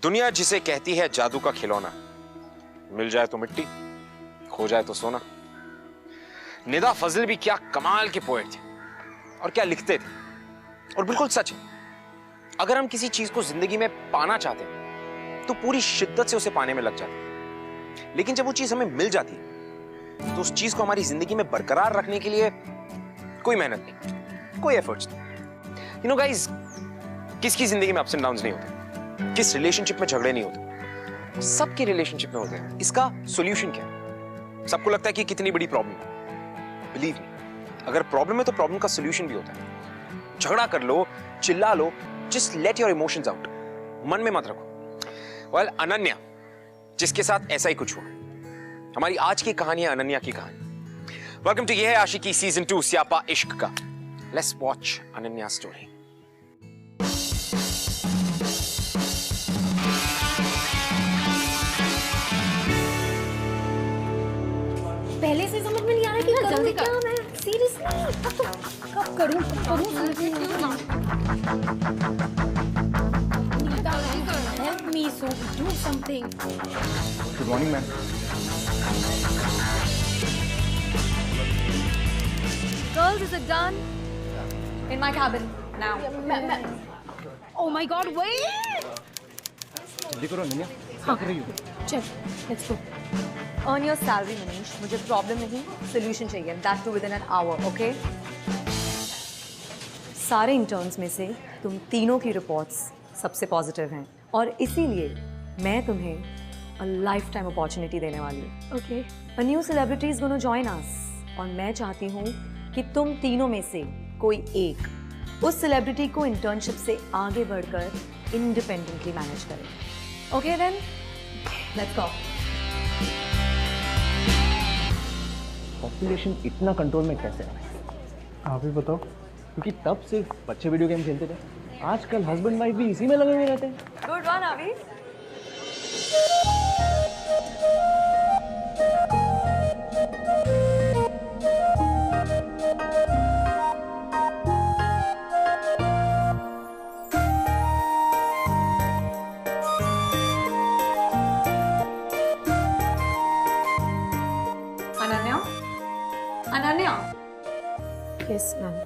दुनिया जिसे कहती है जादू का खिलौना, मिल जाए तो मिट्टी, खो जाए तो सोना। निदा फजल भी क्या कमाल के पोएट थे और क्या लिखते थे, और बिल्कुल सच है, अगर हम किसी चीज को जिंदगी में पाना चाहते हैं तो पूरी शिद्दत से उसे पाने में लग जाते हैं, लेकिन जब वो चीज हमें मिल जाती है तो उस चीज को हमारी जिंदगी में बरकरार रखने के लिए कोई मेहनत नहीं, कोई एफर्ट्स नहीं। यू नो गाइस, किसकी जिंदगी में अप्स एंड डाउन्स नहीं होते, किस रिलेशनशिप में झगड़े नहीं होते, सबके रिलेशनशिप में होते हैं। इसका सॉल्यूशन क्या है? सबको लगता है कि कितनी बड़ी प्रॉब्लम है, बिलीव मी, अगर प्रॉब्लम है तो प्रॉब्लम का सॉल्यूशन भी होता है। झगड़ा कर लो, चिल्ला लो, just let your emotions out, मन में मत रखो। वेल, अनन्या, जिसके साथ ऐसा ही कुछ हुआ, हमारी आज की कहानी है अनन्या की कहानी। वेलकम टू ये है आशिकी सीजन 2 स्यापा इश्क का। Let's watch Ananya story. पहले से समझ में नहीं आ रहा कि करूँ क्या मैं, सीरियसली कब करूँ help me, so do something. Good morning, ma'am. Girls, is it done? In my cabin now. Oh my God, wait! जल्दी करो अनन्या, क्या कर रही हो? चल, let's go. Earn your salary, Manish. मुझे प्रॉब्लम नहीं, सोल्यूशन चाहिए. That too within an hour, okay? सारे इंटर्न्स में से तुम तीनों की रिपोर्ट्स सबसे पॉजिटिव हैं और इसीलिए मैं तुम्हें a lifetime अपॉर्चुनिटी देने वाली हूँ. Okay. A new celebrity is going to join us और मैं चाहती हूँ कि तुम तीनों में से कोई एक उस सेलिब्रिटी को इंटर्नशिप से आगे बढ़कर इंडिपेंडेंटली मैनेज करे. Okay then? Let's go. Population इतना कंट्रोल में कैसे है? आप ही बताओ, क्योंकि तब सिर्फ बच्चे वीडियो गेम खेलते थे, आजकल हस्बैंड वाइफ भी इसी में लगे हुए रहते हैं. Good one, Avi. Ananya? Ananya? Yes, ma'am.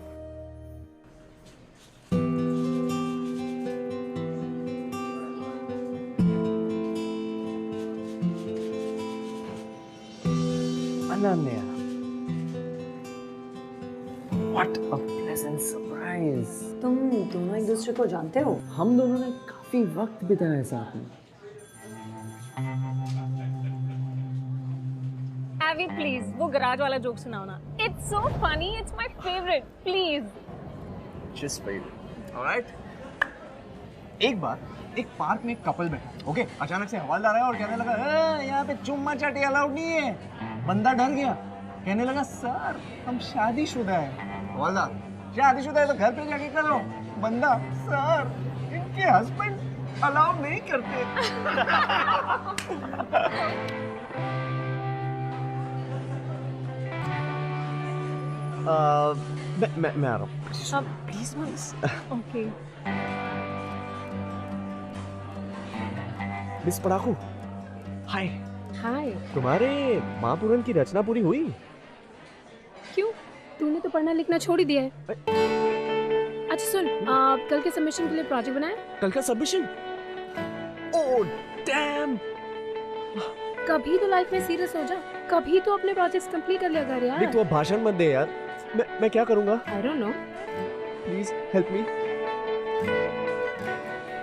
Ananya, what a pleasant surprise. तुम दोनों एक दूसरे को जानते हो? हम दोनों ने काफी वक्त बिताया है साथ में. Avi, please, वो गराज वाला जोक सुनाओ ना. It's so funny, it's my favorite. Please. Just for you. Alright. एक बार एक पार्क में एक कपल बैठा, ओके, अचानक से हवालदार आया और कहने लगा, यहाँ पे चुम्मा चाटी अलाउड नहीं है. बंदा डर गया, कहने लगा, सर हम शादीशुदा है. हवालदार, शादीशुदा है तो घर पे जाके करो. बंदा, सर इनके हस्बैंड अलाउ नहीं करते. मैं आ रहा हूँ. Please, okay. मिस पड़ाकू, हाय. Hi. तुम्हारे महापुराण की रचना पूरी हुई? क्यों? तूने तो पढ़ना लिखना छोड़ ही दिया है. अच्छा सुन, कल के सबमिशन के लिए प्रोजेक्ट बनाए? कल का सबमिशन? Oh damn. कभी तो लाइफ में सीरियस हो जा, कभी तो अपने प्रोजेक्ट्स कंप्लीट कर लिया कर यार. देख, तू अब भाषण मत दे यार. मैं क्या करूँगा? I don't know. Please help me.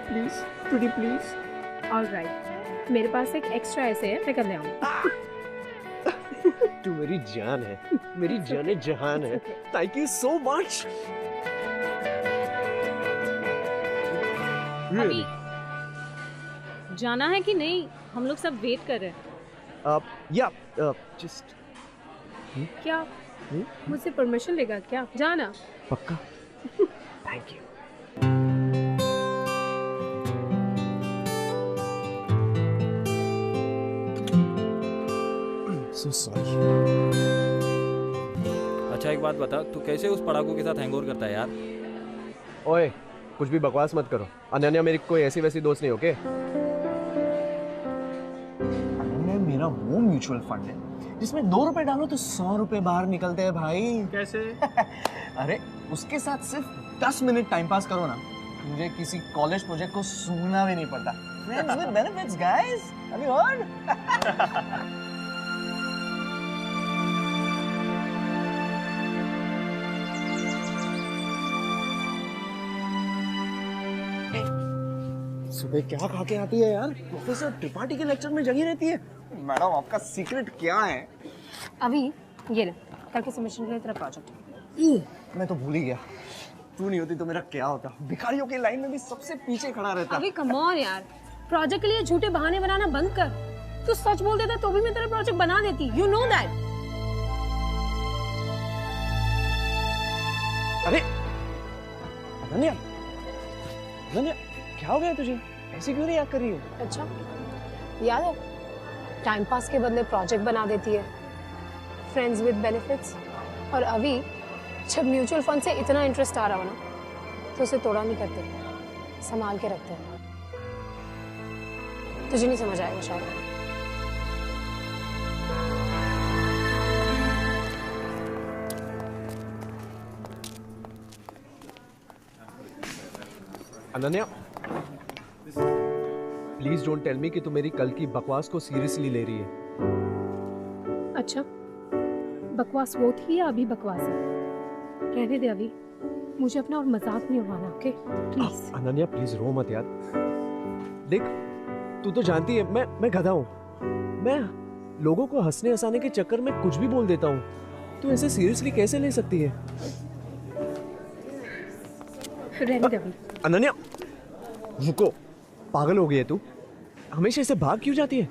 Please, pretty please. All right. मेरे पास एक एक्स्ट्रा ऐसे है, मैं कर ले आऊँ. तू मेरी जान है, मेरी जाने जहान है. Thank you so much. अभी जाना है कि नहीं? हम लोग सब वेट कर रहे हैं. या जस्ट. क्या मुझसे परमिशन लेगा क्या? जाना. पक्का? Thank you. So sorry. अच्छा एक बात बता, तू कैसे उस पढ़ाकू के साथ हैंगओवर करता है यार? ओए कुछ भी बकवास मत करो। अनन्या मेरी कोई ऐसी वैसी दोस्त नहीं, ओके? अनन्या मेरा वो म्यूचुअल फंड है जिसमें 2 रुपए डालो तो 100 रुपए बाहर निकलते हैं भाई। कैसे? अरे उसके साथ सिर्फ 10 मिनट टाइम पास करो ना, मुझे किसी कॉलेज प्रोजेक्ट को सुनना भी नहीं पड़ता। Friends with benefits, guys. Have you heard? सुबह क्या खा के आती है यार? प्रोफेसर त्रिपाठी के लेक्चर में जगी रहती है। मैडम आपका सीक्रेट क्या है? अभी ये ले, कल के सबमिशन के लिए तेरा प्रोजेक्ट। मैं तो भूल ही गया। तू नहीं होती तो मेरा क्या होता? भिखारियों की लाइन में भी सबसे पीछे खड़ा रहता। अभी कम ऑन यार, प्रोजेक्ट के लिए झूठे बहाने बनाना बंद कर। तू सच बोल देता तो भी मैं तेरा प्रोजेक्ट बना देती। You know that. अरे अनन्या, अनन्या क्या हो गया तुझे? ऐसी क्यों रिएक्ट कर रही है? अच्छा याद है, टाइम पास के बदले प्रोजेक्ट बना देती है, फ्रेंड्स विद बेनिफिट्स। और अभी जब म्यूचुअल फंड से इतना इंटरेस्ट आ रहा हो ना, तो उसे तोड़ा नहीं करते, संभाल के रखते हैं। तुझे नहीं समझ आएगा शायद। Ananya please don't tell me कि तू मेरी कल की बकवास को सीरियसली ले रही है। अच्छा, बकवास वो थी या अभी बकवास है? रहने दे अभी, मुझे अपना और मजाक नहीं उड़ाना, ओके? प्लीज। अनन्या प्लीज रो मत यार। देख तू तो जानती है मैं गधा हूँ। मैं लोगों को हंसने हंसाने के चक्कर में कुछ भी बोल देता हूँ। तू ऐसे सीरियसली कैसे ले सकती है? रहने दे अभी। अनन्या रुको, पागल हो गई है तू? हमेशा ऐसे भाग क्यों जाती है?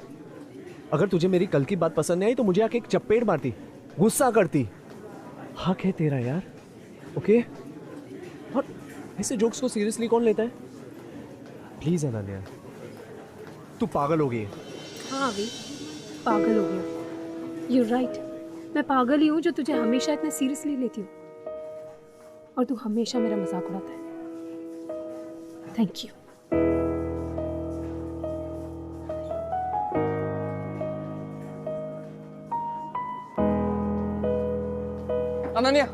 अगर तुझे मेरी कल की बात पसंद नहीं आई तो मुझे आके एक चप्पेड़ मारती, गुस्सा करती। हक है तेरा यार, ओके? और ऐसे जोक्स को सीरियसली कौन लेता है? प्लीज अनन्या, तू पागल हो गई है। हाँ अभी पागल हो गया। You're right, मैं पागल ही हूँ जो तुझे हमेशा इतना सीरियसली लेती हूँ, और तू हमेशा मेरा मजाक उड़ाता है। Thank you. अनन्या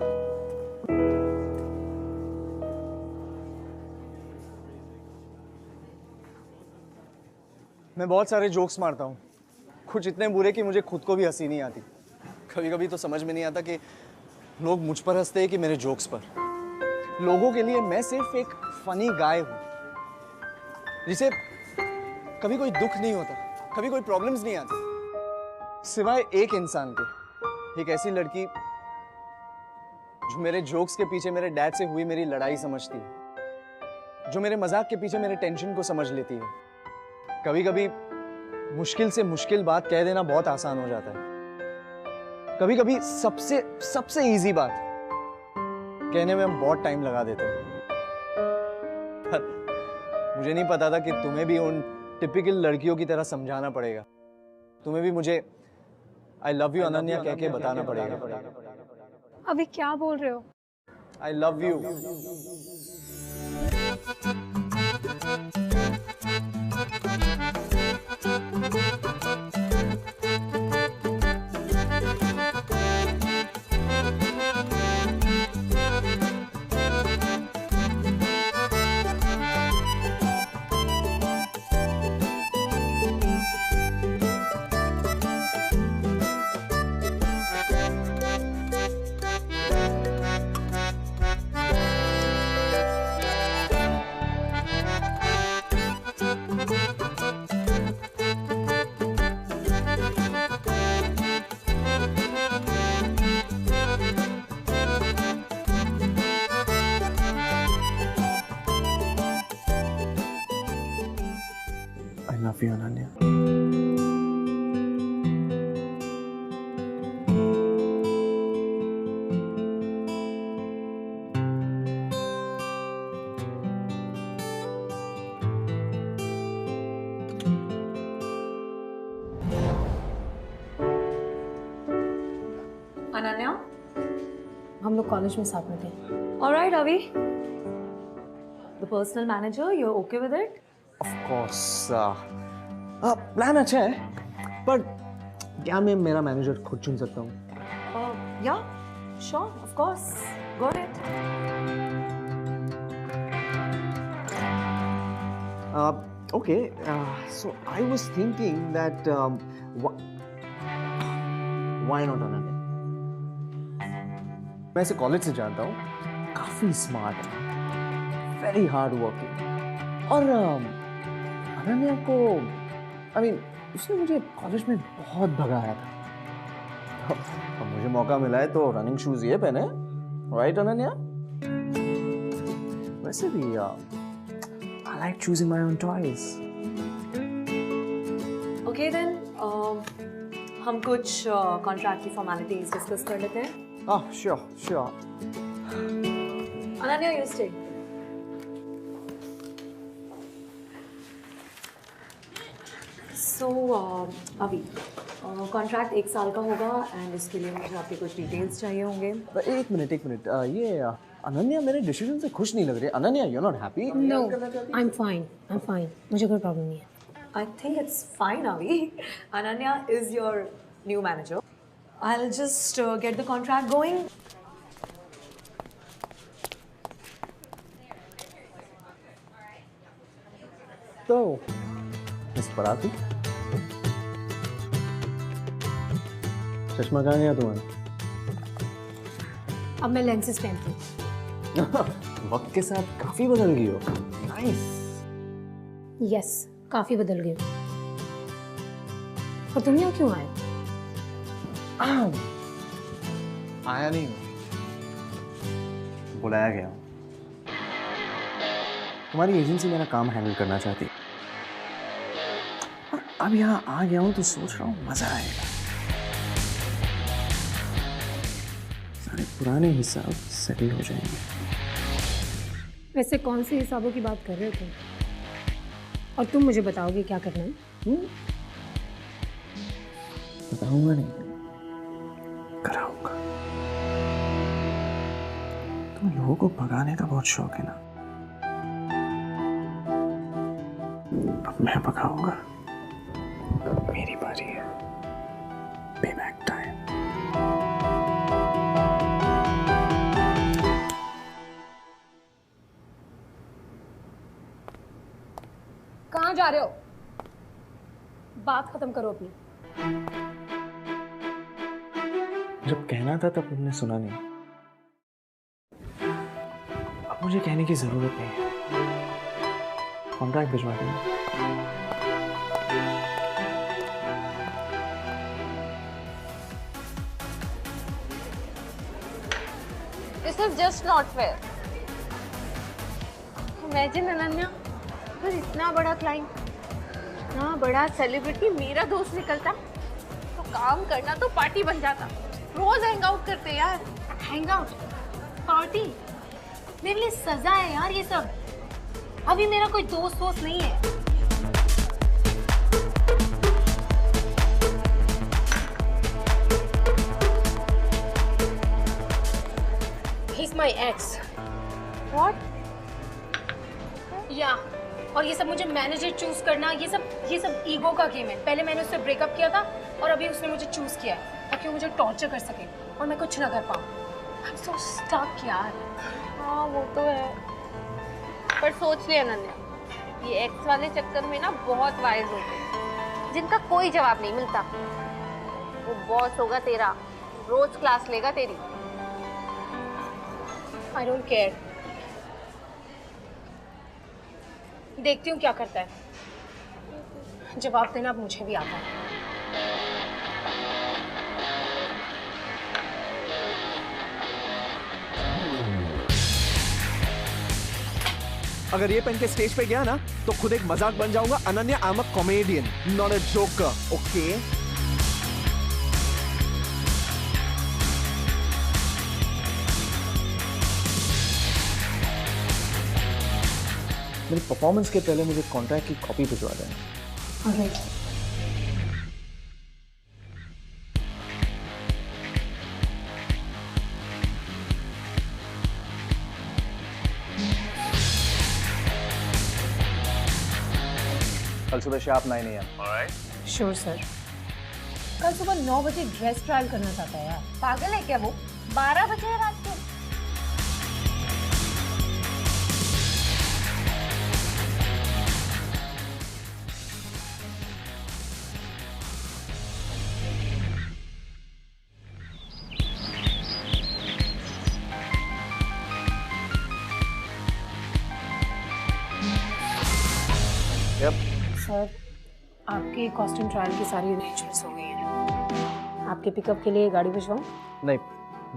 मैं बहुत सारे जोक्स मारता हूँ, कुछ इतने बुरे कि मुझे खुद को भी हंसी नहीं आती। कभी कभी तो समझ में नहीं आता कि लोग मुझ पर हंसते हैं कि मेरे जोक्स पर। लोगों के लिए मैं सिर्फ एक फनी गाय हूँ जिसे कभी कोई दुख नहीं होता, कभी कोई प्रॉब्लम्स नहीं आती, सिवाय एक इंसान के, एक ऐसी लड़की जो मेरे जोक्स के पीछे मेरे डैड से हुई मेरी लड़ाई समझती है, जो मेरे मजाक के पीछे मेरे टेंशन को समझ लेती है। कभी कभी मुश्किल से मुश्किल बात कह देना बहुत आसान हो जाता है। कभी कभी सबसे सबसे इजी बात कहने में हम बहुत टाइम लगा देते हैं। पर मुझे नहीं पता था कि तुम्हें भी उन टिपिकल लड़कियों की तरह समझाना पड़ेगा। तुम्हें भी मुझे आई लव यू अनन्या कह के बताना पड़ेगा। अभी क्या बोल रहे हो? I love you. I love you, Ananya. Ananya, हम लोग कॉलेज में साथ में थे। All right, Avi. The personal manager, you're okay with it? Of course. Plan अच्छा है, पर क्या मैं मेरा मैनेजर खुद चुन सकता हूँ? Yeah, sure, of course. Go ahead. Okay. So I was thinking that why not Ananya? मैं इसे कॉलेज से जानता हूँ, काफी स्मार्ट है, वेरी हार्ड वर्किंग, और अनन्या को उसने मुझे कॉलेज में बहुत भगाया था। अब मुझे मौका मिला है तो रनिंग शूज ये पहने, राइट अनन्या? वैसे भी I like choosing my own toys. Okay then, हम कुछ कॉन्ट्रैक्ट की फॉर्मेलिटीज डिस्कस कर लेते हैं। Sure. Ananya, you stay. So, अभी कॉन्ट्रैक्ट 1 साल का होगा एंड इसके लिए मुझे आपके कुछ डिटेल्स चाहिए होंगे। एक मिनट, ये अनन्या मेरे डिसीजन से खुश नहीं लग रही। Ananya, you are not happy? No, I am fine, मुझे कोई प्रॉब्लम नहीं है। I think it's fine, Avi. Ananya is your new manager. I'll just get the contract going. तो मिस पराती, चश्मा कहाँ गया तुम्हारा? अब मैं लेंसेज पहनती हूँ। वक्त के साथ काफी बदल गई हो। नाइस। यस, काफी बदल गई हूँ। और तुम यहाँ क्यों आए? आया नहीं हूँ, बुलाया गया हूँ। तुम्हारी एजेंसी मेरा काम हैंडल करना चाहती है, और अब यहाँ आ गया हूँ तो सोच रहा हूँ मजा आएगा। सारे पुराने हिसाब सेटल हो जाएंगे। वैसे कौन से हिसाबों की बात कर रहे हो तुम? और तुम मुझे बताओगे क्या करना है? बताऊंगा नहीं, कराऊंगा। तुम लोगों को भगाने का बहुत शौक है ना, अब मैं भगाऊंगा। मेरी बारी है, पेबैक टाइम। कहाँ जा रहे हो? बात खत्म करो अपनी। जब कहना था तब तुमने सुना नहीं, अब मुझे कहने की जरूरत नहीं है। कॉन्ट्रैक्ट भिजवा देना। This is just not fair. Imagine Ananya, अगर इतना बड़ा क्लाइंट, इतना बड़ा सेलिब्रिटी मेरा दोस्त निकलता तो काम करना तो पार्टी बन जाता। रोज हैंग आउट करते यार। हैंग आउट, पार्टी, मेरे लिए सजा है यार ये सब। अभी मेरा कोई दोस्त नहीं है। He's my ex. What? या और ये सब मुझे मैनेजर चूज करना, ये सब ईगो का गेम है। पहले मैंने उससे ब्रेकअप किया था और अभी उसने मुझे चूज किया है ताकि वो मुझे टॉर्चर कर सके और मैं कुछ ना कर पाऊँ। I'm so stuck यार। हाँ वो तो है, पर सोच ले अनन्या, ये एक्स वाले चक्कर में ना बहुत वाइज होते हैं जिनका कोई जवाब नहीं मिलता। वो बॉस होगा तेरा, रोज क्लास लेगा तेरी। I don't care। देखती हूँ क्या करता है। जवाब देना अब मुझे भी आता है। अगर ये पहन के स्टेज पे गया ना तो खुद एक मजाक बन जाऊंगा। Ananya, I am a comedian, not a joker, okay? मेरी परफॉर्मेंस के पहले मुझे कॉन्ट्रैक्ट की कॉपी भिजवा देना। Alright। कल सुबह sharp 9 AM। Alright? Sure sir. कल सुबह 9 बजे ड्रेस ट्रायल करना चाहता है यार। पागल है क्या वो? 12 बजे है रात को। सर, आपके कॉस्ट्यूम ट्रायल की सारी अरेंजमेंट्स हो गई हैं। आपके पिकअप के लिए गाड़ी भिजवाऊं? नहीं,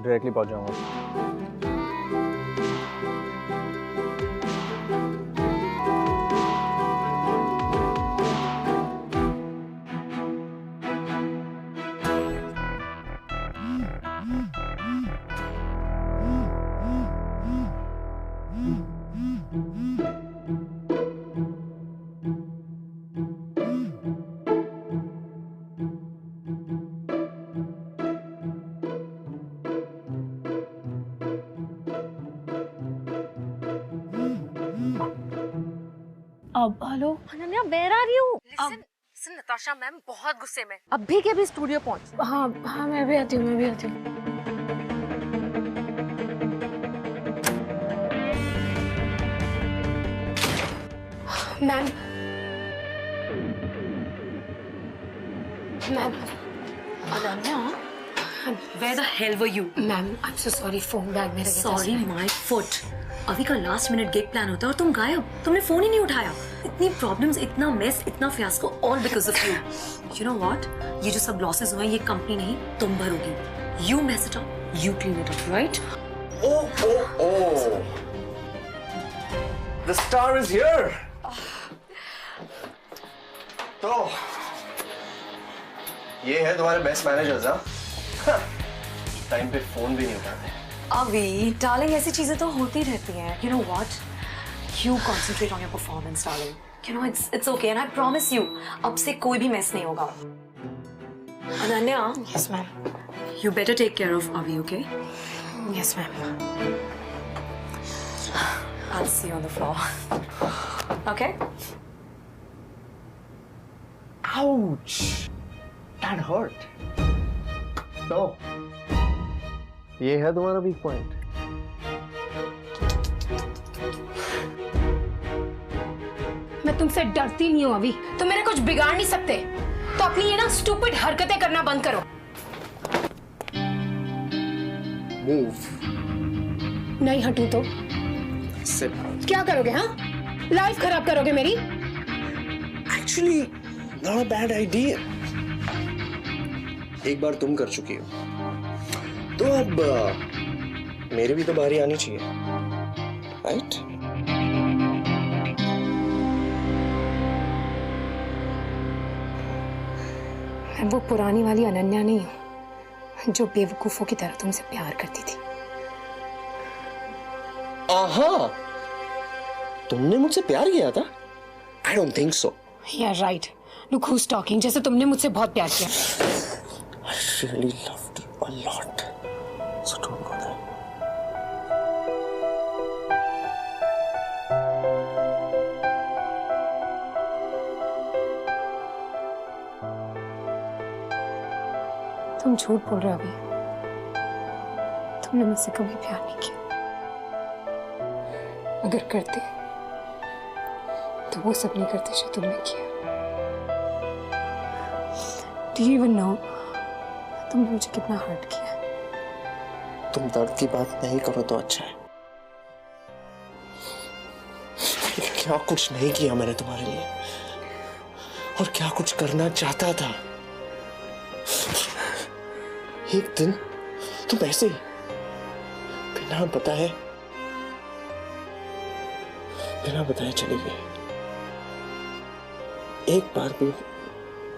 डायरेक्टली पहुंच जाऊंगा। अब hello. Ananya, where are you? Listen Natasha ma'am बहुत गुस्से में, अभी के अभी स्टूडियो पहुंच। हाँ मैं भी आती हूँ। Ma'am Ananya, where the hell were you? Ma'am I am so sorry, phone bag में रह गया था। Sorry, my foot. अभी का लास्ट मिनट गिग प्लान होता है और तुम गायब। तुमने फोन ही नहीं उठाया। इतनी प्रॉब्लम्स, इतना मेस, इतना fiasco, all because of you. You know what? ये जो सब लॉसेस हुए, ये कंपनी नहीं, तुम भरोगी। You mess it up, you clean it up, right? Oh! The star is here. तो ये है तुम्हारे बेस्ट मैनेजर्स, हाँ? टाइम पे फोन भी नहीं उठाते। अभी डार्लिंग, ऐसी चीजें तो होती रहती हैं। You know what? You concentrate on your performance, darling. You know it's okay, and I promise you, अब से कोई भी mess नहीं होगा। Ananya, yes ma'am. you better take care of Avi, okay? Yes ma'am. I'll see you on the floor. Okay? Ouch! That hurt. तो ये है तुम्हारा वीक पॉइंट। मैं तुमसे डरती नहीं हूँ अभी। तुम मेरा कुछ बिगाड़ नहीं सकते। तो अपनी ये ना स्टूपिड हरकतें करना बंद करो। Move. नहीं हटू तो Sit. क्या करोगे? हाँ, लाइफ खराब करोगे मेरी। Actually, not a bad idea. एक बार तुम कर चुकी हो, तो अब मेरी भी तो बारी आनी चाहिए, राइट? मैं वो पुरानी वाली अनन्या नहीं हूँ जो बेवकूफों की तरह तुमसे प्यार करती थी। आहा, तुमने मुझसे प्यार किया था? I don't think so. Yeah, right. Look who's talking. जैसे तुमने मुझसे बहुत प्यार किया। I really loved you a lot. So don't go there. तुम झूठ बोल रहे हो अभी। तुमने मुझसे कभी प्यार नहीं किया। अगर करते तो वो सब नहीं करते जो तुमने किया। Do you even know तुमने मुझे कितना हर्ट किया? तुम दर्द की बात नहीं करो तो अच्छा है। क्या कुछ नहीं किया मैंने तुम्हारे लिए, और क्या कुछ करना चाहता था। एक दिन तुम ऐसे ही बिना बताए चली गई। एक बार भी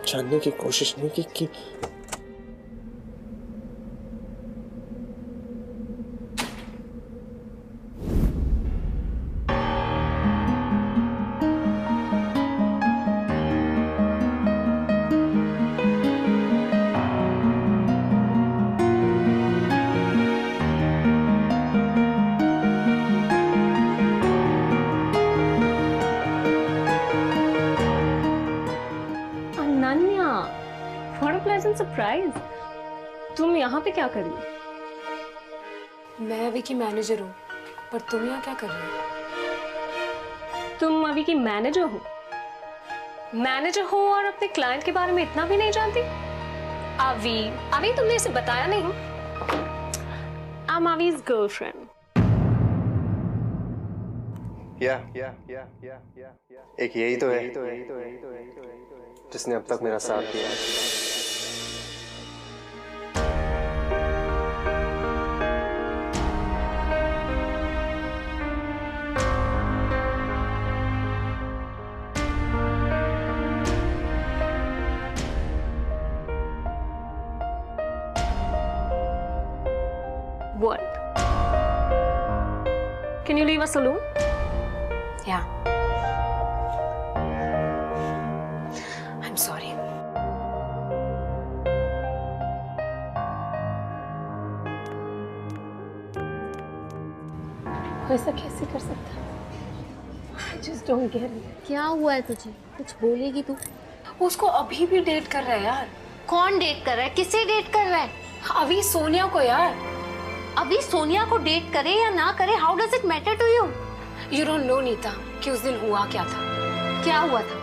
जानने की कोशिश नहीं की कि तुम यहाँ पे क्या कर रही हो? मैं अभी की मैनेजर हूँ, पर तुम यहाँ क्या कर रही हो? तुम अभी की मैनेजर हो? मैनेजर हो और अपने क्लाइंट के बारे में इतना भी नहीं जानती? अभी तुमने इसे बताया नहीं? I'm Avi's girlfriend. एक यही तो है जिसने अब तक मेरा साथ दिया। What? Can you leave us alone? Yeah. I'm sorry. ऐसा कैसे कर सकता? I just don't get it. क्या हुआ है तुझे? कुछ बोलेगी तू? उसको अभी भी डेट कर रहा है यार। कौन डेट कर रहा है? किसे डेट कर रहा है? अभी सोनिया को यार। अभी सोनिया को डेट करे या ना करे, how does it matter to you? You don't know Neeta कि उस दिन हुआ क्या था। क्या हुआ था?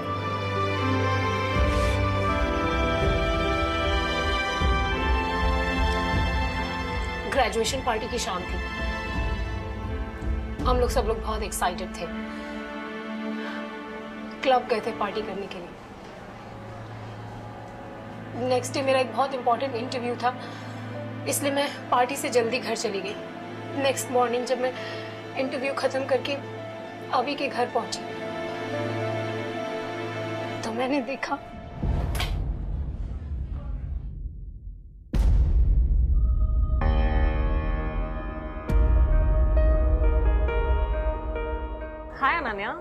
ग्रेजुएशन पार्टी की शाम थी। हम लोग सब लोग बहुत एक्साइटेड थे। क्लब गए थे पार्टी करने के लिए। नेक्स्ट डे मेरा एक बहुत इंपॉर्टेंट इंटरव्यू था, इसलिए मैं पार्टी से जल्दी घर चली गई। नेक्स्ट मॉर्निंग जब मैं इंटरव्यू खत्म करके अभी के घर पहुंची तो मैंने देखा हाय अनन्या।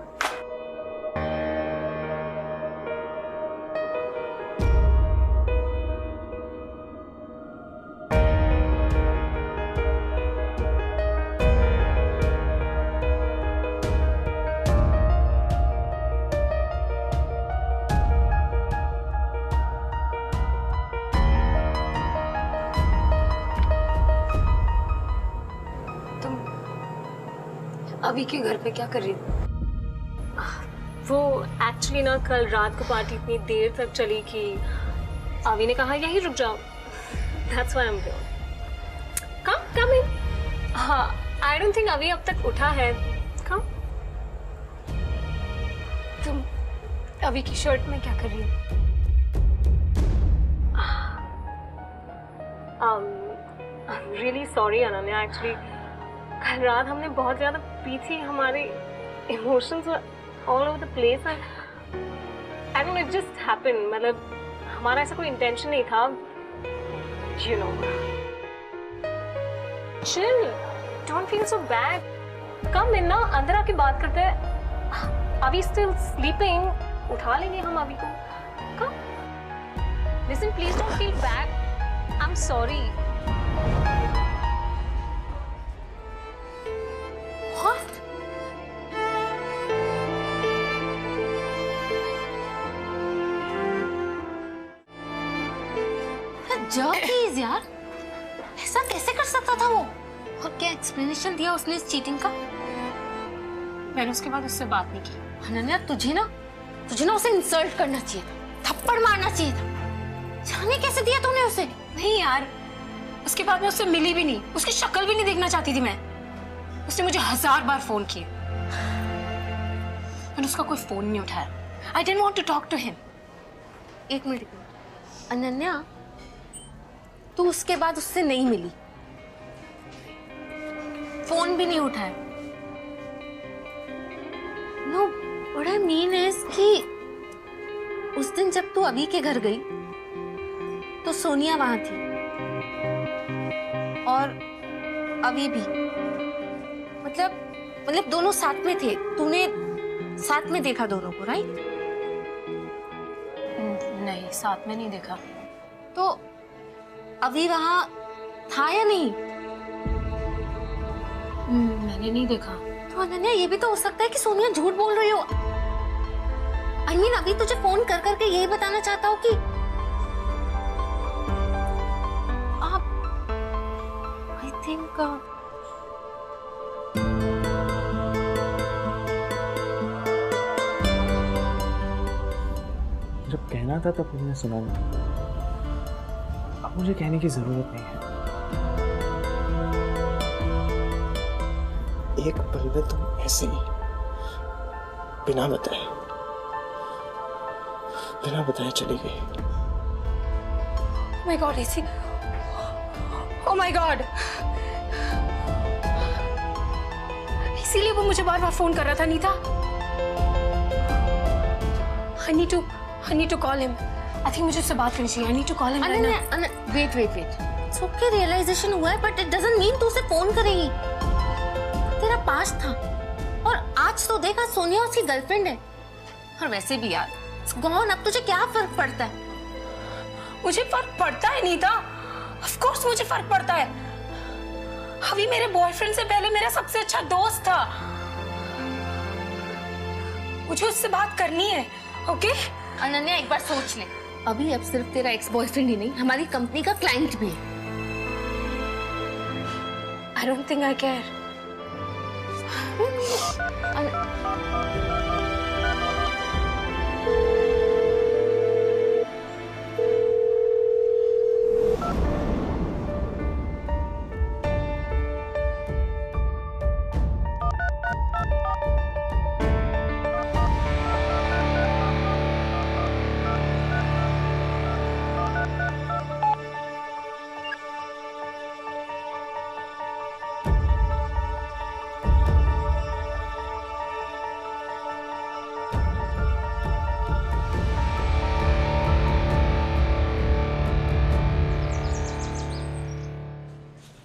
अभी के घर पे क्या कर रही हो? वो एक्चुअली ना कल रात को पार्टी इतनी देर तक चली कि अभी ने कहा यहीं रुक जाओ। That's why I'm here. Come in. हाँ, I don't think अभी अब तक उठा है। Come. तुम अभी की शर्ट में क्या कर रही हो? I'm really sorry Ananya, actually कल रात हमने बहुत ज्यादा पी थी, हमारे emotions were all over the place and I don't know, it just happened. मतलब हमारा ऐसा कोई इंटेंशन नहीं था, you know. Chill, don't feel so bad. Come in ना, अंदर आके बात करते हैं। अभी स्टिल स्लीपिंग, उठा लेंगे हम अभी को। Come, listen please don't feel bad, I am sorry. Please यार, ऐसा कैसे कर सकता था वो? और क्या एक्सप्लेनेशन दिया उसने इस चीटिंग का? मैंने उसके बाद उससे बात नहीं की। अनन्या, तुझे ना उसे इंसल्ट करना चाहिए था, थप्पड़ मारना चाहिए था। जाने कैसे दिया तूने उसे? नहीं यार, उसके बाद मैं उससे मिली भी नहीं, उसकी शक्ल भी नहीं देखना चाहती थी मैं। उसने मुझे 1000 बार फोन किए, मैंने उसका कोई फोन नहीं उठाया। I didn't want to talk to him. एक मिनट, अनन्या, तू उसके बाद उससे नहीं मिली, फोन भी नहीं उठाया। No, what I mean is कि उस दिन जब तू अभी के घर गई तो सोनिया वहां थी और अभी भी, मतलब दोनों साथ में थे। तूने साथ में देखा दोनों को, राइट? नहीं, साथ में नहीं देखा। तो अभी वहां था या नहीं? मैंने नहीं देखा। तो अनन्या, ये भी तो हो सकता है कि सोनिया झूठ बोल रही हो। I mean, अभी तुझे फोन कर करके यही बताना चाहता हूँ कि आप think जब कहना था तब तुमने सुना नहीं। अब मुझे कहने की जरूरत नहीं है। एक पल में तुम ऐसे ही बिना बताए चली गई। Oh my God, ऐसी, oh my God, इसीलिए वो मुझे बार बार फोन कर रहा था Nita. I need to call him. I think मुझे उससे बात करनी चाहिए। I need to call him right now. wait. It's okay, realization हुआ है, but it doesn't mean तू उसे फोन करेगी। तेरा पास्ट था और आज तो देखा सोनिया उसकी गर्लफ्रेंड है। और वैसे भी यार, it's gone, अब तुझे क्या फर्क पड़ता है? मुझे फर्क पड़ता है नीता, ऑफ कोर्स मुझे फर्क पड़ता है। अभी मेरे बॉयफ्रेंड से पहले मेरा सबसे अच्छा दोस्त था। मुझे उससे बात करनी है, ओके? अनन्या एक बार सोच ले, अभी अब सिर्फ तेरा एक्स बॉयफ्रेंड ही नहीं, हमारी कंपनी का क्लाइंट भी है। I don't think I care.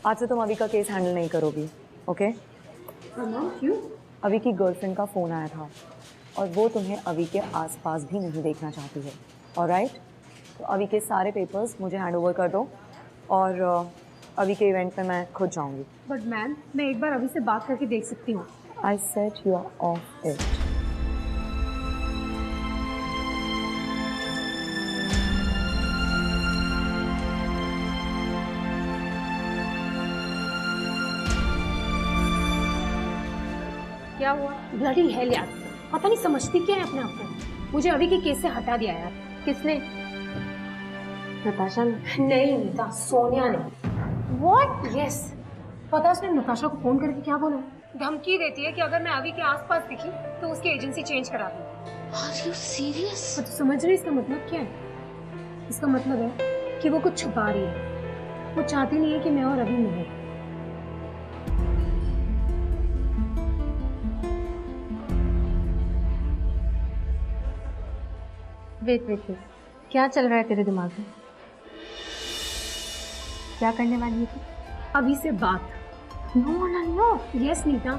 आज से तुम अभी का केस हैंडल नहीं करोगी, ओके? क्यों? अभी की गर्लफ्रेंड का फ़ोन आया था और वो तुम्हें अभी के आसपास भी नहीं देखना चाहती है, ऑलराइट? तो अभी के सारे पेपर्स मुझे हैंड ओवर कर दो और अभी के इवेंट में मैं खुद जाऊंगी। बट मैम, मैं एक बार अभी से बात करके देख सकती हूँ। I said you are off it. क्या हुआ? ब्लडी हेल यार, पता नहीं समझती क्या है अपने आप को। मुझे अभी के केस से हटा दिया यार। किसने? नताशा ने। नहीं नीता, सोनिया ने। What? Yes. पता है उसने नताशा को फोन करके क्या बोला? धमकी देती है कि अगर मैं अभी के आसपास दिखी तो उसकी एजेंसी चेंज करा दूँ। Are you serious? तो समझ रही इसका मतलब क्या है? इसका मतलब है कि वो कुछ छुपा रही है। वो चाहती नहीं है कि मैं और अभी मिले। वेट, क्या चल रहा है तेरे दिमाग में? क्या करने वाली है तू? अभी से बात। नो अनन्या। यस नीता,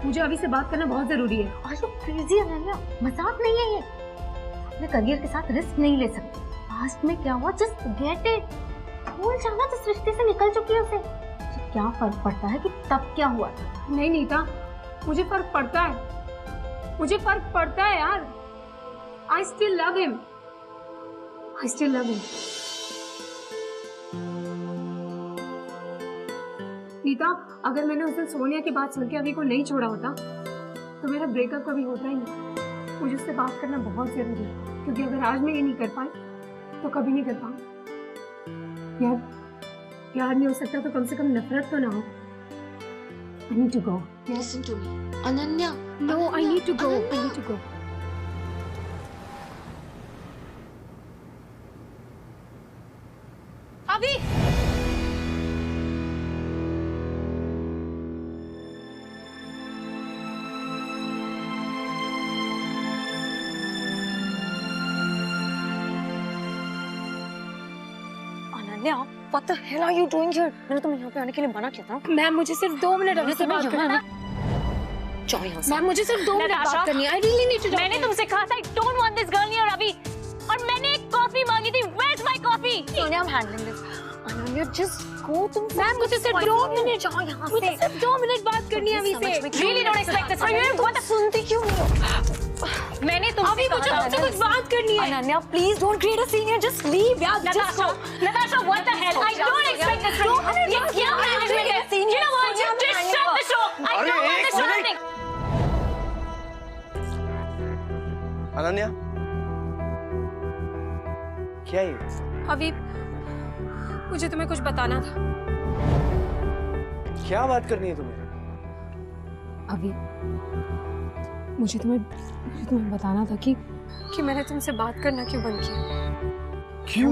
मुझे अभी से बात करना बहुत जरूरी है। Are you crazy Ananya? मजाक नहीं है ये। अपने करियर के साथ रिस्क नहीं ले सकती। पास्ट में क्या हुआ, जस्ट गेट इट। भूल जाना जिस रिश्ते से निकल चुकी है उसे। तो क्या फर्क पड़ता है कि तब क्या हुआ था? नहीं नीता, मुझे फर्क पड़ता है। मुझे फर्क पड़ता है यार। I still love him. I still love him. Nita, अगर मैंने उस दिन सोनिया की बात सुन के अभी को नहीं छोड़ा होता तो मेरा ब्रेकअप कभी होता ही नहीं। मुझे उससे बात करना बहुत जरूरी है, क्योंकि अगर आज मैं ये नहीं कर पाई तो कभी नहीं कर पाऊंगी। यार, प्यार नहीं हो सकता तो कम से कम नफरत तो ना हो। I need to go. Listen to me. Ananya. No, I need to go. I need to go. अभी Ananya, what the hell are you doing here? मैंने तुम्हें यहाँ पे आने के लिए मना किया था। मैम, मुझे सिर्फ 2 मिनट अभी से बात करना है। जाओ यहाँ से। मैम, मुझे सिर्फ 2 मिनट बात करनी है। I really need to talk. मैंने तुमसे कहा था I don't want this girl near अभी, और मैंने एक कॉफी मांगी थी। Where's my coffee? Sonia, I'm handling this. Ananya, just go. तुम मैम, मुझे सिर्फ 2 मिनट। जाओ यहाँ से। मुझे सिर्फ 2 मिनट बात करनी है अभी से। Really don't expect this from you. तुम सुनती क्यों नहीं हो? मैंने तुमसे अभी मुझे कहा आपसे था कुछ बात करनी है। Ananya, please don't create a scene here. Just leave. यार, just go. Natasha, what the hell? I don't expect this from you. ये क्या मैनेजमेंट है? अनन्या, क्या ये? अभी मुझे तुम्हें कुछ बताना था। क्या बात करनी है तुम्हें? अभी मुझे तुम्हें बताना था कि मैंने तुमसे बात करना क्यों बंद किया। क्यों?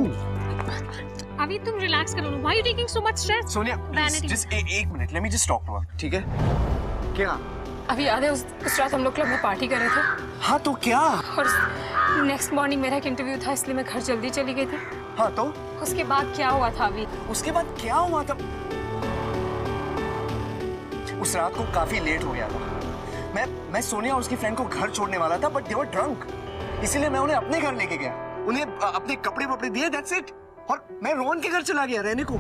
अभी तुम रिलैक्स करो ना। Why are you taking so much stress? Sonia, Vanity. just एक minute, let me just talk to her, ठीक है? क्या? अभी याद है उस रात हम लोग क्लब में पार्टी कर रहे थे हाँ तो क्या? और नेक्स्ट मॉर्निंग मेरा एक इंटरव्यू था, इसलिए मैं घर जल्दी चली गई थी। हाँ तो? उसके बाद क्या हुआ था अभी? उसके बाद क्या हुआ था? उस रात को काफी लेट हो गया था। मैं सोनिया और उसकी फ्रेंड को घर छोड़ने वाला था, बट दे वर ड्रंक, इसीलिए मैं उन्हें अपने घर लेके गया, उन्हें अपने कपड़े वपड़े दिए, दैट्स इट, और मैं रोहन के घर चला गया रहने को।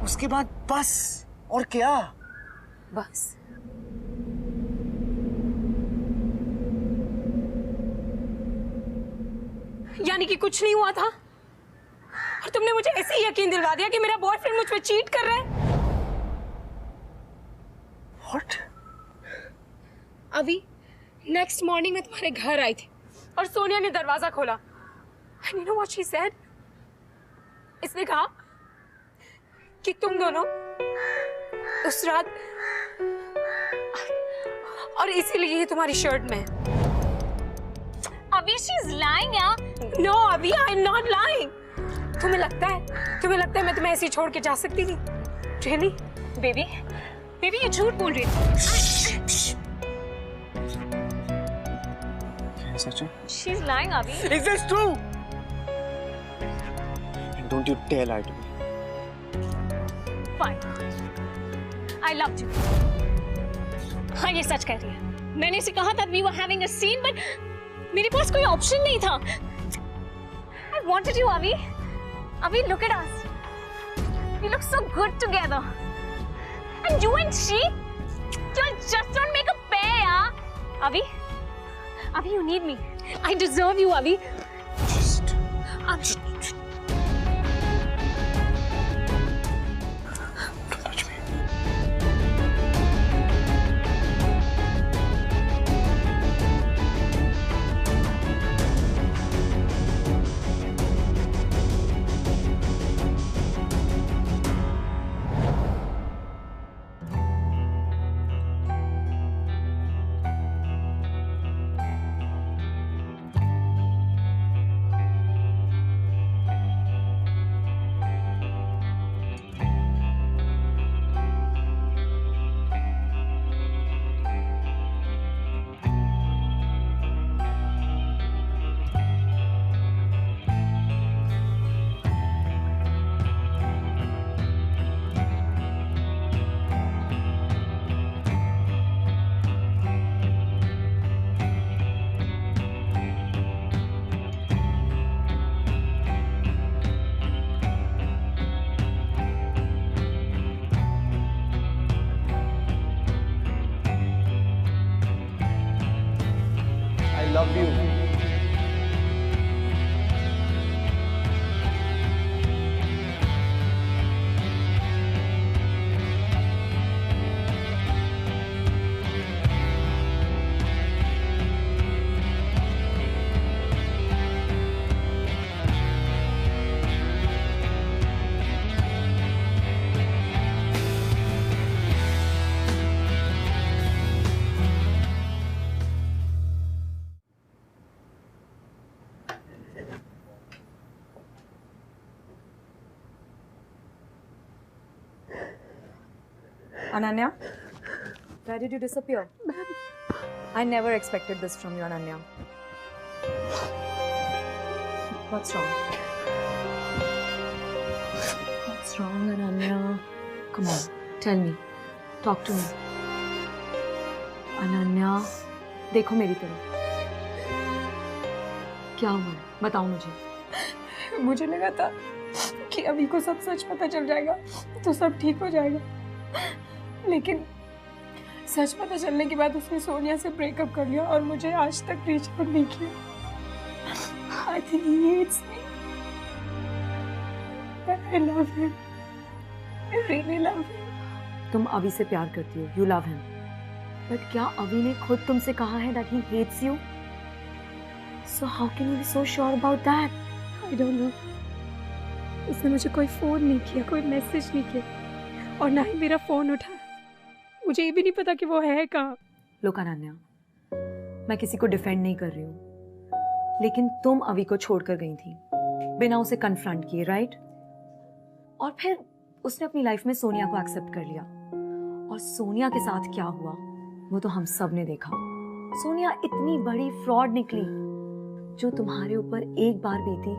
उसके बाद बस, और क्या? बस यानी कि कुछ नहीं हुआ था और तुमने मुझे ऐसे ही यकीन दिलवा दिया कि मेरा बॉयफ्रेंड मुझ पे चीट कर रहा है। What? अभी नेक्स्ट मॉर्निंग मैं तुम्हारे घर आई थी और सोनिया ने दरवाजा खोला। And you know what she said? इसने कहा कि तुम दोनों उस रात, और इसीलिए ये तुम्हारी शर्ट में है। अभी she's lying यार। No, अभी I'm not lying. तुम्हें लगता है मैं तुम्हें ऐसे ही छोड़ के जा सकती थी? Really? बेबी ये झूठ बोल रही है। सच है? She's lying अभी। Is this true? And don't you dare lie to me. Fine. I loved you. हाँ ये सच कह रही है। मैंने इसे कहा था we were having a scene, but मेरे पास कोई ऑप्शन नहीं था। I wanted you अभी। अभी look at us. We look so good together. And you and she, you just don't make a pair यार। अभी you need me. I deserve you अभी। Touch me. I love you. Ananya, where did you disappear? I never expected this from you, Ananya. What's wrong? What's wrong, Ananya? Come on, tell me. Talk to me. Ananya, देखो मेरी तरफ। क्या हुआ? बताओ मुझे। मुझे लगा था कि अभी को सब सच पता चल जाएगा तो सब ठीक हो जाएगा, लेकिन सच पता चलने के बाद उसने सोनिया से ब्रेकअप कर लिया और मुझे आज तक रीच आउट नहीं किया। I think he hates me. But I love him. I really love him. तुम अभी से प्यार करती हो, you love him. But क्या अभी ने खुद तुमसे कहा है that he hates you? So how can you be so sure about that? I don't know. उसने मुझे कोई फोन नहीं किया, कोई मैसेज नहीं किया और ना ही मेरा फोन उठाया। मुझे ये भी नहीं पता कि वो है कहाँ। लोक अनन्या, मैं किसी को डिफेंड नहीं कर रही हूँ, लेकिन तुम अवी को छोड़कर गई थी बिना उसे कन्फ्रंट किए, राइट? और फिर उसने अपनी लाइफ में सोनिया को एक्सेप्ट कर लिया, और सोनिया के साथ क्या हुआ वो तो हम सब ने देखा। सोनिया इतनी बड़ी फ्रॉड निकली। जो तुम्हारे ऊपर एक बार बीती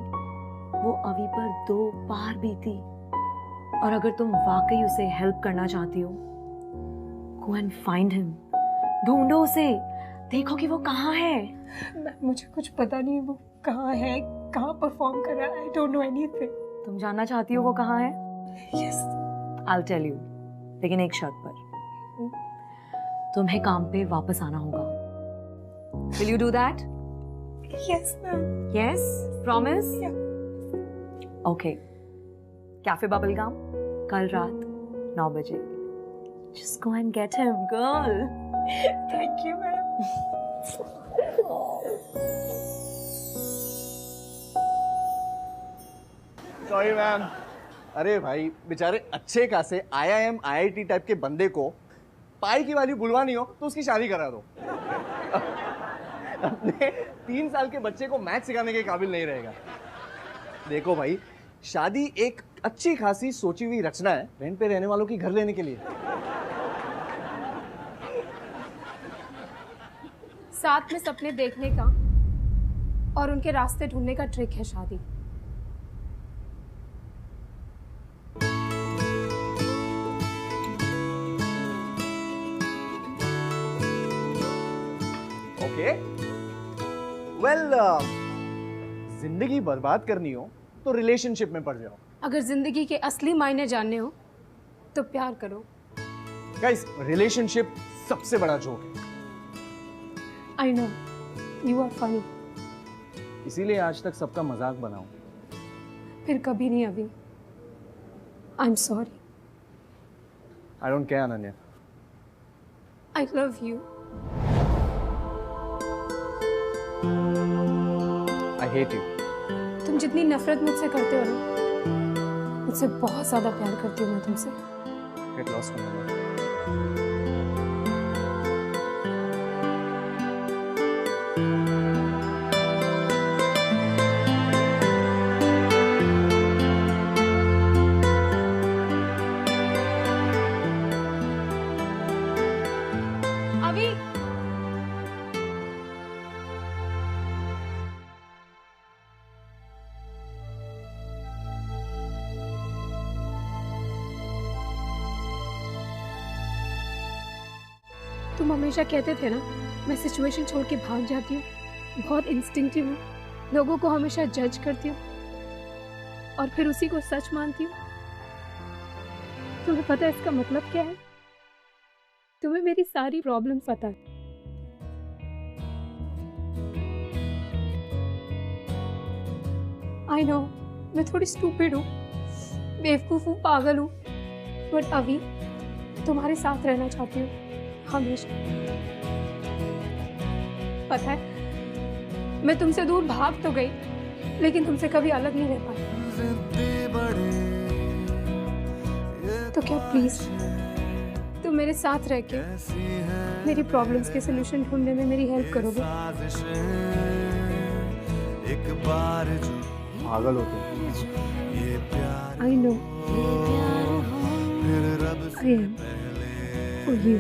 वो अवी पर 2 बार बीती। और अगर तुम वाकई उसे हेल्प करना चाहती हो, गो एंड फाइंड हिम, ढूंढो उसे, देखो कि वो कहाँ है। मुझे कुछ पता नहीं वो कहाँ है, कहाँ परफॉर्म कर रहा है। I don't know anything. तुम जानना चाहती हो वो कहाँ है? Yes, I will tell you, लेकिन एक शर्त पर। तुम्हें काम पे वापस आना होगा। Will you do that? Yes ma'am. Yes, promise? Okay. Cafe bubblegum कल रात 9 बजे। Just go and get him, girl. Thank you ma'am. Sorry ma'am. अरे भाई, बेचारे अच्छे खासे IIM IIT टाइप के बंदे को पाई की वाली बुलवानी हो तो उसकी शादी करा दो। अपने 3 साल के बच्चे को मैथ सिखाने के काबिल नहीं रहेगा। देखो भाई, शादी एक अच्छी खासी सोची हुई रचना है रेंट पे रहने वालों की घर लेने के लिए। साथ में सपने देखने का और उनके रास्ते ढूंढने का ट्रिक है शादी। ओके, वेल, जिंदगी बर्बाद करनी हो तो रिलेशनशिप में पड़ जाओ। अगर जिंदगी के असली मायने जानने हो तो प्यार करो। गाइस, रिलेशनशिप सबसे बड़ा जोक है। I know you are funny. इसीलिए आज तक सबका मजाक बनाऊं। फिर कभी नहीं अभी। आई am sorry. I don't care Ananya. I love you. I hate you. तुम जितनी नफरत मुझसे करते हो ना, मुझसे बहुत ज्यादा प्यार करती हूँ मैं तुमसे। Get lost Ananya. अभी तुम हमेशा कहते थे ना मैं सिचुएशन छोड़ के भाग जाती हूँ, बहुत इंस्टिंक्टिव हूँ, लोगों को हमेशा जज करती हूँ और फिर उसी को सच मानती हूँ। तुम्हें पता है इसका मतलब क्या है? तुम्हें मेरी सारी प्रॉब्लम पता है। आई नो मैं थोड़ी स्टूपिड हूँ, बेवकूफ हूँ, पागल हूँ, बट अभी तुम्हारे साथ रहना चाहती हूँ हमेशा। पता है मैं तुमसे दूर भाग तो गई, लेकिन तुमसे कभी अलग नहीं रह पाई। तो क्या प्लीज तुम मेरे साथ रह के मेरी प्रॉब्लम्स के सलूशन ढूंढने में मेरी हेल्प करोगे? पागल हो तुम। I know I M for you.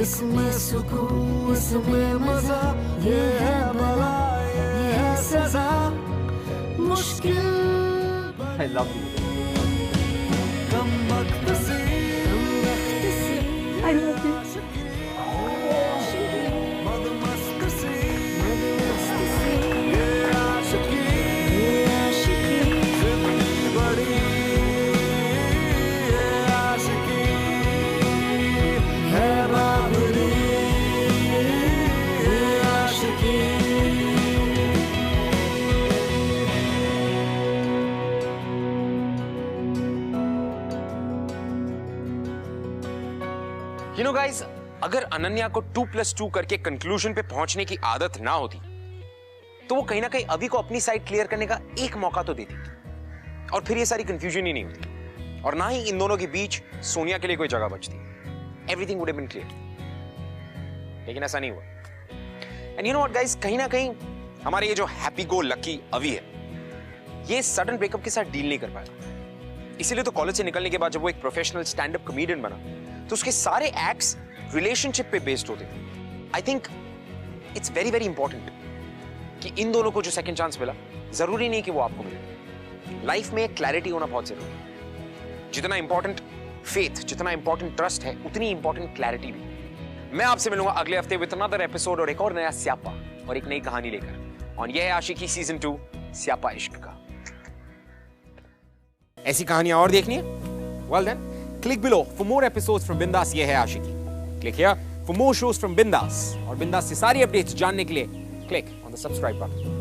इसमें सुकून, इसमें मजा, ये है भला, ये है सजा, मुश्किल आई लव यू। कम वक्त से आई लव यू। मदमस्त से ये आशिकी, जिंदगी बड़ी ये आशिकी है बाबरी, ये आशिकी। You know guys, अगर अनन्या को 2+2 करके कंक्लूजन पे पहुंचने की आदत ना होती तो वो कहीं ना कहीं अभी को अपनी साइड क्लियर करने का एक मौका तो देती और फिर ये सारी कंफ्यूजन ही नहीं होती और ना ही इन दोनों के बीच सोनिया के लिए कोई जगह बचती। Everything would have been clear, लेकिन ऐसा नहीं हुआ। And you know what guys, कहीं ना कहीं हमारे ये जो हैप्पी गो लकी अवी है, ये सडन ब्रेकअप के साथ डील नहीं कर पाया। इसीलिए तो कॉलेज से निकलने के बाद जब वो एक प्रोफेशनल स्टैंड अप कॉमेडियन बना तो उसके सारे एक्ट्स रिलेशनशिप पे बेस्ड होते थे। I think it's very very important कि इन दोनों को जो सेकंड चांस मिला, जरूरी नहीं कि वो आपको मिले। लाइफ में क्लैरिटी होना बहुत जरूरी है। जितना इंपॉर्टेंट फेथ, जितना इंपॉर्टेंट ट्रस्ट है, उतनी इंपॉर्टेंट क्लैरिटी भी। मैं आपसे मिलूंगा अगले हफ्ते विद अनदर एपिसोड और एक और नया स्यापा और एक नई कहानी लेकर। और यह है आशिकी सीजन 2 स्यापा इश्क का। ऐसी कहानियां और देखनी है? Well then click below for more episodes from Bindass Yeh Hai Aashiqui. Click here for more shows from Bindass और बिंदास से सारी अपडेट्स जानने के लिए click on the subscribe button.